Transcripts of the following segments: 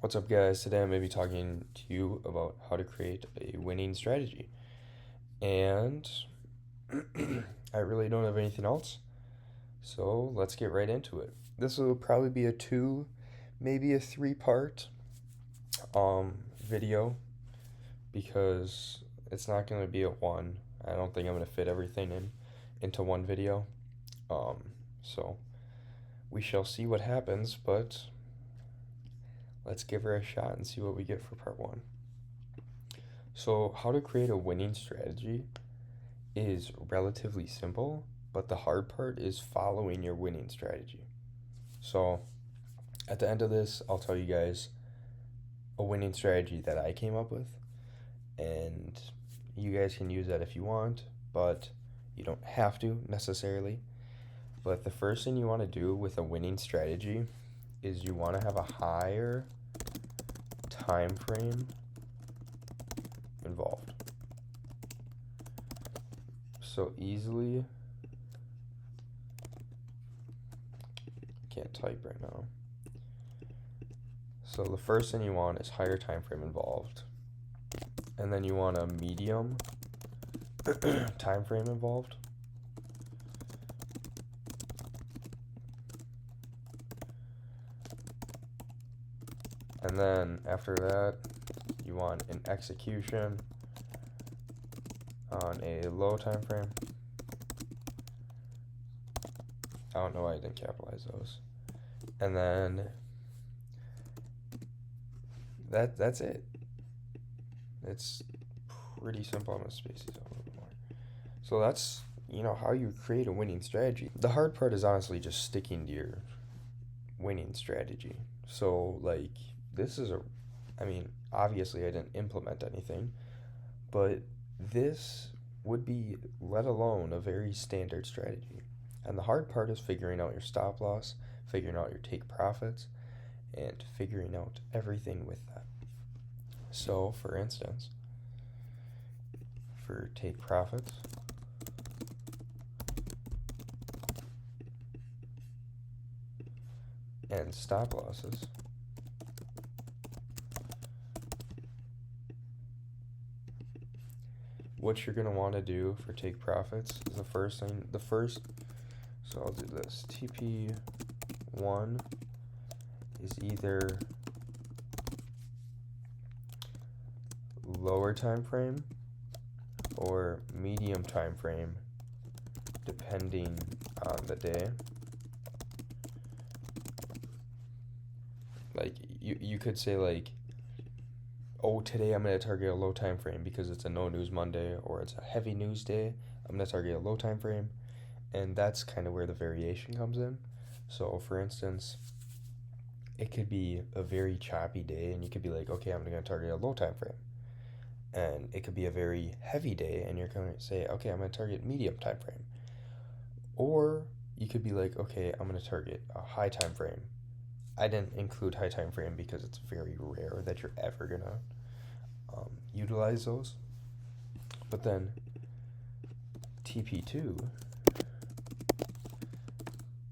What's up, guys? Today I'm going to be talking to you about how to create a winning strategy. And I really don't have anything else, so let's get right into it. This will probably be a two, maybe a three-part video because it's not going to be a one. I don't think I'm going to fit everything into one video. So we shall see what happens, but let's give her a shot and see what we get for part one. So, how to create a winning strategy is relatively simple, but the hard part is following your winning strategy. So, at the end of this, I'll tell you guys a winning strategy that I came up with, and you guys can use that if you want, but you don't have to necessarily. But the first thing you want to do with a winning strategy is you want to have a higher time frame involved. So easily, I can't type right now. So the first thing you want is higher time frame involved, and then you want a medium time frame involved, and then after that you want an execution on a low time frame. I don't know why I didn't capitalize those. And then that's it. It's pretty simple. I'm gonna space these out a little bit more. So that's how you create a winning strategy. The hard part is honestly just sticking to your winning strategy. So like this is obviously I didn't implement anything, but this would be, let alone, a very standard strategy. And the hard part is figuring out your stop loss, figuring out your take profits, and figuring out everything with that. So, for instance, for take profits, and stop losses, what you're going to want to do for take profits is so I'll do this. TP1 is either lower time frame or medium time frame depending on the day. Like you could say like, oh, today I'm going to target a low time frame because it's a no news Monday or it's a heavy news day. I'm going to target a low time frame, and that's kind of where the variation comes in. So for instance, it could be a very choppy day and you could be like, okay, I'm going to target a low time frame. And it could be a very heavy day and you're going to say, okay, I'm going to target medium time frame. Or you could be like, okay, I'm going to target a high time frame. I didn't include high time frame because it's very rare that you're ever going to utilize those. But then TP2,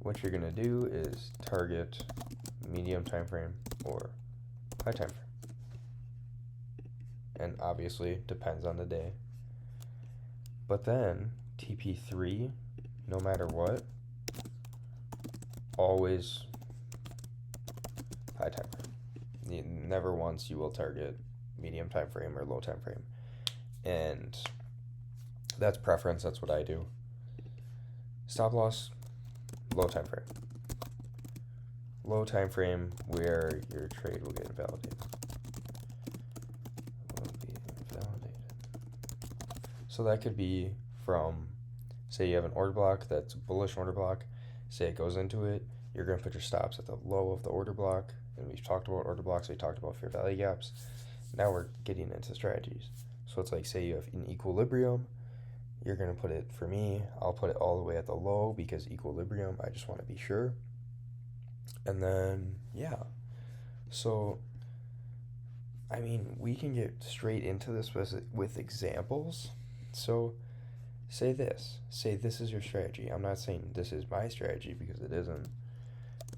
what you're going to do is target medium time frame or high time frame. And obviously depends on the day. But then TP3, no matter what, always high time frame. Never once you will target medium time frame or low time frame. And that's preference, that's what I do. Stop loss, low time frame. Low time frame where your trade will get invalidated. So that could be from, say you have an order block that's a bullish order block, say it goes into it, you're going to put your stops at the low of the order block, and we've talked about order blocks, we talked about fair value gaps. Now we're getting into strategies. So it's like, say you have an equilibrium, you're going to put it, for me, I'll put it all the way at the low because equilibrium, I just want to be sure. And then, yeah. So, we can get straight into this with examples. So, say this is your strategy. I'm not saying this is my strategy because it isn't,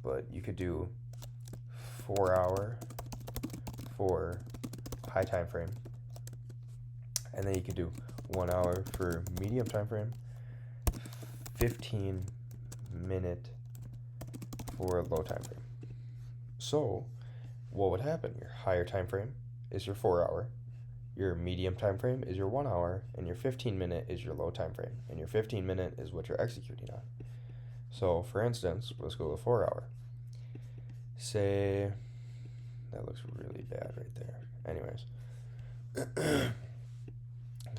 but you could do 4 hour high time frame, and then you could do 1 hour for medium time frame, 15-minute for low time frame. So what would happen? Your higher time frame is your 4 hour, your medium time frame is your 1 hour, and your 15-minute is your low time frame, and your 15-minute is what you're executing on. So for instance, let's go with 4 hour. Say, that looks really bad right there. Anyways,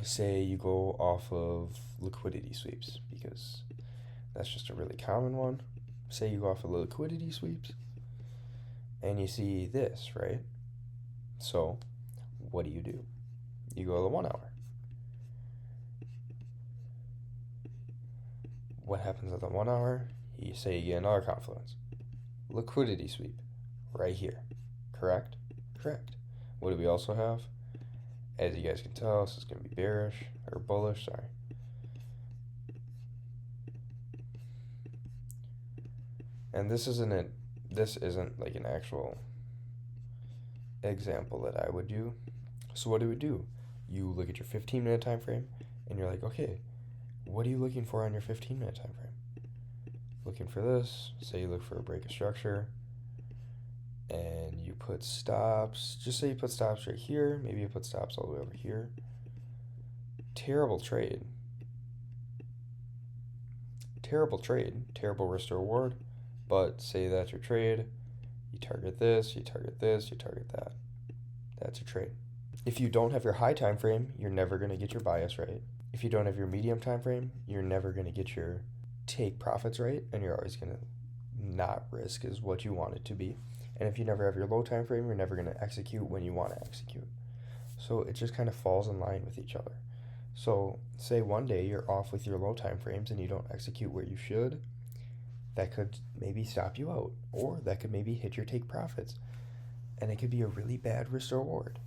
say you go off of liquidity sweeps, because that's just a really common one. Say you go off of liquidity sweeps and you see this, right? So what do? You go to the 1 hour. What happens at the 1 hour? You say you get another confluence. Liquidity sweep right here. Correct? Correct. What do we also have? As you guys can tell, this is going to be bearish, or bullish, sorry. And this isn't like an actual example that I would do. So what do? You look at your 15-minute time frame and you're like, okay, what are you looking for on your 15-minute time frame? Looking for this. Say you look for a break of structure and you put stops. Just say you put stops right here. Maybe you put stops all the way over here. Terrible trade. Terrible trade. Terrible risk to reward. But say that's your trade. You target this, you target this, you target that. That's your trade. If you don't have your high time frame, you're never going to get your bias right. If you don't have your medium time frame, you're never going to get your take profits right, and you're always going to not risk is what you want it to be. And if you never have your low time frame, you're never going to execute when you want to execute. So it just kind of falls in line with each other. So say one day you're off with your low time frames and you don't execute where you should, that could maybe stop you out, or that could maybe hit your take profits, and it could be a really bad risk to reward,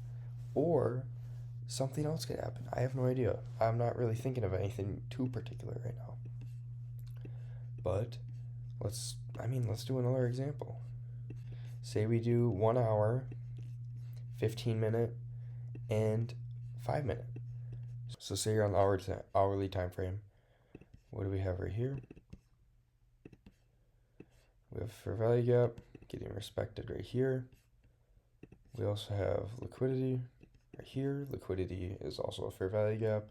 or something else could happen. I have no idea. I'm not really thinking of anything too particular right now. But let's do another example. Say we do 1 hour, 15-minute, and 5-minute. So say you're on the hourly time frame. What do we have right here? We have fair value gap getting respected right here. We also have liquidity right here. Liquidity is also a fair value gap.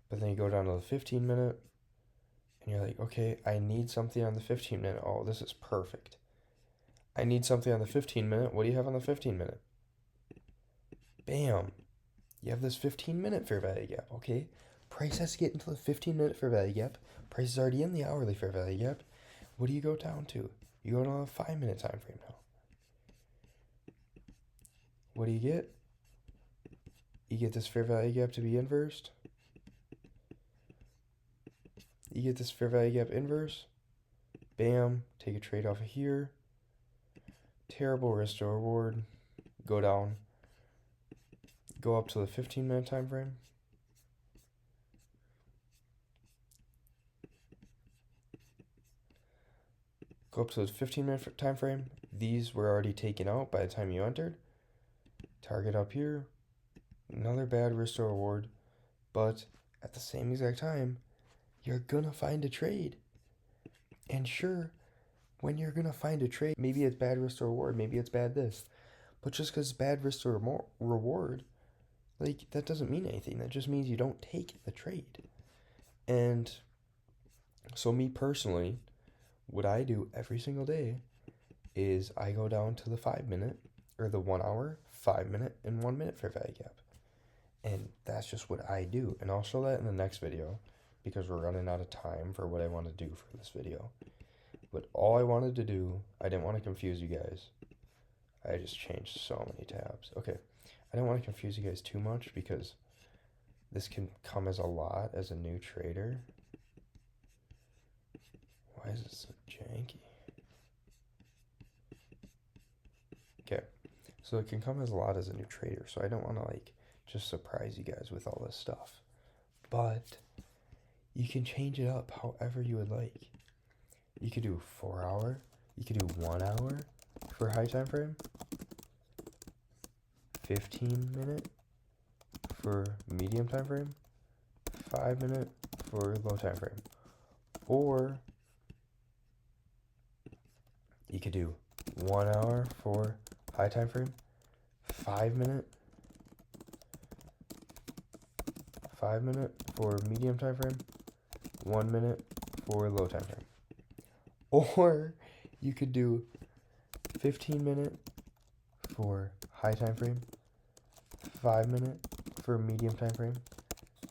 But then you go down to the 15-minute and you're like, okay, I need something on the 15-minute. Oh, this is perfect. I need something on the 15-minute. What do you have on the 15-minute? Bam. You have this 15-minute fair value gap. Okay, price has to get into the 15-minute fair value gap. Price is already in the hourly fair value gap. What do you go down to? You go to a 5-minute time frame now. What do you get? You get this fair value gap to be inversed. You get this fair value gap inverse. Bam. Take a trade off of here. Terrible risk to reward. Go down. Go up to the 15-minute time frame. Go up to the 15-minute time frame. These were already taken out by the time you entered. Target up here. Another bad risk to reward. But at the same exact time, you're going to find a trade. And sure, when you're going to find a trade, maybe it's bad risk to reward, maybe it's bad this. But just because it's bad risk to reward, like, that doesn't mean anything. That just means you don't take the trade. And so me personally, what I do every single day is I go down to the 5-minute, or the 1 hour, 5-minute, and 1 minute fair value gap. And that's just what I do. And I'll show that in the next video, because we're running out of time for what I want to do for this video. But all I wanted to do, I didn't want to confuse you guys. I just changed so many tabs. Okay, I didn't want to confuse you guys too much, because this can come as a lot as a new trader. Why is it so janky? Okay, so it can come as a lot as a new trader, so I don't want to like just surprise you guys with all this stuff. But you can change it up however you would like. You could do 4 hour, you could do 1 hour for high time frame, 15-minute for medium time frame, 5-minute for low time frame. Or you could do 1 hour for high time frame, 5-minute, 5-minute for medium time frame, 1 minute for low time frame. Or you could do 15-minute for high time frame, 5-minute for medium time frame,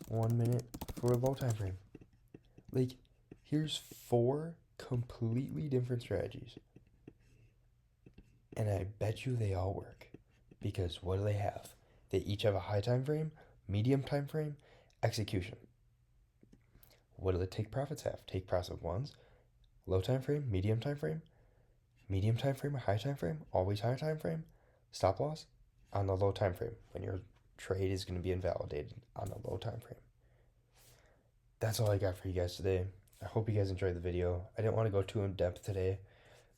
1 minute for low time frame. Like, here's 4 completely different strategies. And I bet you they all work. Because what do they have? They each have a high time frame, medium time frame, execution. What do the take profits have? Take profit ones, low time frame, medium time frame, or high time frame, always high time frame, stop loss on the low time frame when your trade is going to be invalidated on the low time frame. That's all I got for you guys today. I hope you guys enjoyed the video. I didn't want to go too in depth today.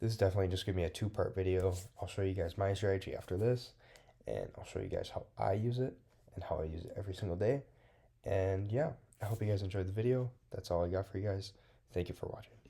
This is definitely just going to be a 2-part video. I'll show you guys my strategy after this, and I'll show you guys how I use it and how I use it every single day. And yeah, I hope you guys enjoyed the video. That's all I got for you guys. Thank you for watching.